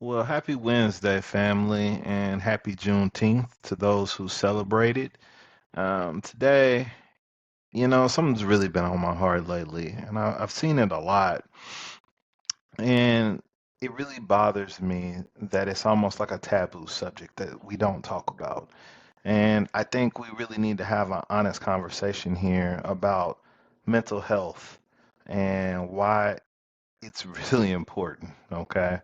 Well, happy Wednesday, family, and happy Juneteenth to those who celebrate it. Today, something's really been on my heart lately, and I've seen it a lot, and it really bothers me that it's almost like a taboo subject that we don't talk about. And I think we really need to have an honest conversation here about mental health and why it's really important, okay?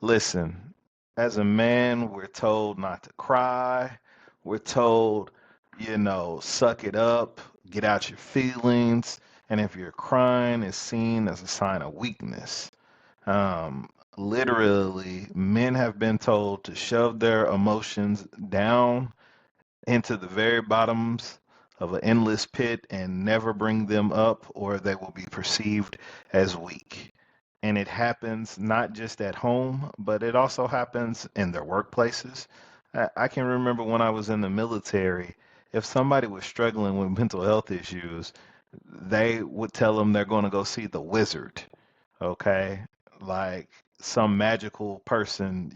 Listen, as a man, we're told not to cry. We're told, suck it up, get out your feelings. And if you're crying, it's seen as a sign of weakness. Literally, men have been told to shove their emotions down into the very bottoms of an endless pit and never bring them up, or they will be perceived as weak. And it happens not just at home, but it also happens in their workplaces. I can remember when I was in the military, if somebody was struggling with mental health issues, they would tell them they're going to go see the wizard, okay? Like some magical person,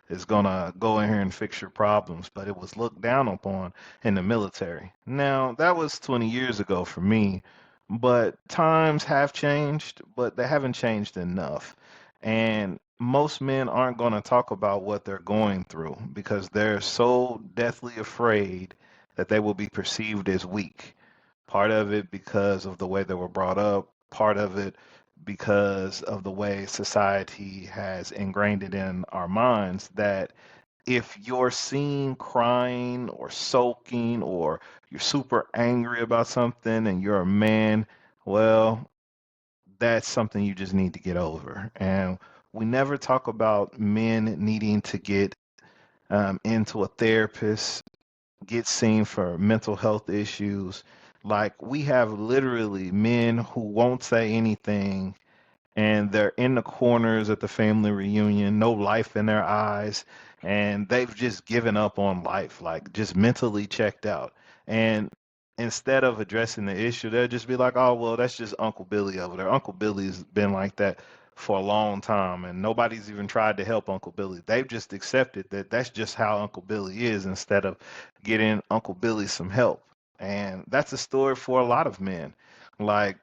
is gonna go in here and fix your problems, but it was looked down upon in the military. Now, that was 20 years ago for me, but times have changed, but they haven't changed enough. And most men aren't going to talk about what they're going through because they're so deathly afraid that they will be perceived as weak. Part of it because of the way they were brought up, part of it because of the way society has ingrained it in our minds that if you're seen crying or sulking or you're super angry about something and you're a man, well, that's something you just need to get over. And we never talk about men needing to get into a therapist, get seen for mental health issues. Like we have literally men who won't say anything and they're in the corners at the family reunion, no life in their eyes, and they've just given up on life, like just mentally checked out. And instead of addressing the issue, they'll just be like, "Oh, well, that's just Uncle Billy over there. Uncle Billy's been like that for a long time, and nobody's even tried to help Uncle Billy. They've just accepted that that's just how Uncle Billy is instead of getting Uncle Billy some help." And that's a story for a lot of men. Like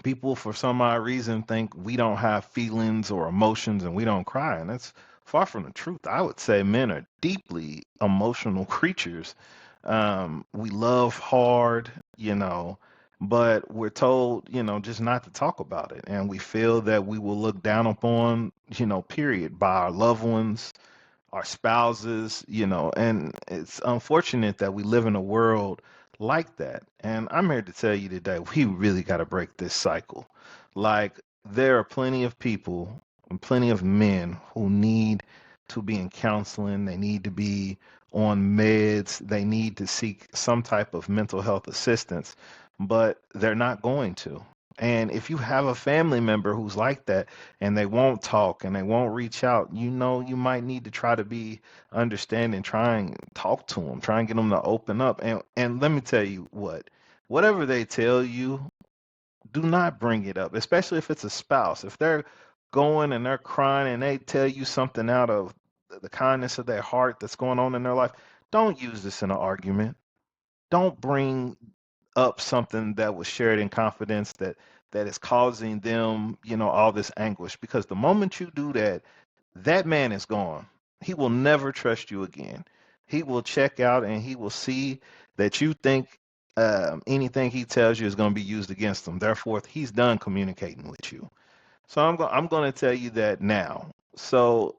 people for some odd reason think we don't have feelings or emotions and we don't cry, and that's far from the truth. I would say men are deeply emotional creatures. We love hard, but we're told, just not to talk about it, and we feel that we will look down upon, period, by our loved ones, our spouses, and it's unfortunate that we live in a world like that. And I'm here to tell you today, we really got to break this cycle. Like, there are plenty of people and plenty of men who need to be in counseling, they need to be on meds, they need to seek some type of mental health assistance, but they're not going to. And if you have a family member who's like that, and they won't talk and they won't reach out, you might need to try to be understanding, try and talk to them, try and get them to open up. And let me tell you what, whatever they tell you, do not bring it up, especially if it's a spouse. If they're going and they're crying and they tell you something out of the kindness of their heart that's going on in their life, don't use this in an argument. Don't bring up something that was shared in confidence that is causing them, all this anguish. Because the moment you do that, that man is gone. He will never trust you again. He will check out and he will see that you think anything he tells you is going to be used against him. Therefore, he's done communicating with you. So I'm going to tell you that now. So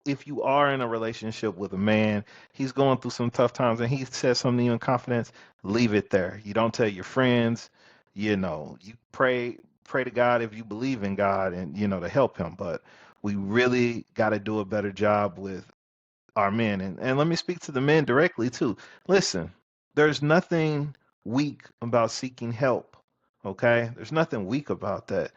if you are in a relationship with a man, he's going through some tough times and he says something to you in confidence, leave it there. You don't tell your friends, you pray to God if you believe in God and to help him. But we really got to do a better job with our men. And let me speak to the men directly too. Listen, there's nothing weak about seeking help. Okay? There's nothing weak about that.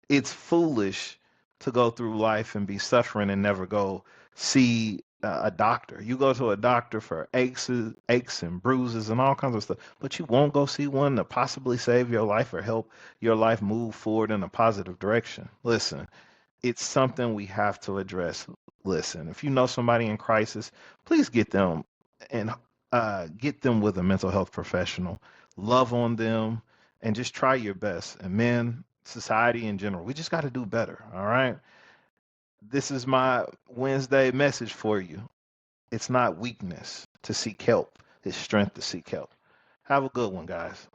It's foolish to go through life and be suffering and never go see a doctor. You go to a doctor for aches and bruises and all kinds of stuff, but you won't go see one to possibly save your life or help your life move forward in a positive direction. Listen, It's something we have to address. Listen, if you know somebody in crisis, please and get them with a mental health professional. Love on them and just try your best. And men, society in general, we just got to do better. All right. This is my Wednesday message for you. It's not weakness to seek help, it's strength to seek help. Have a good one, guys.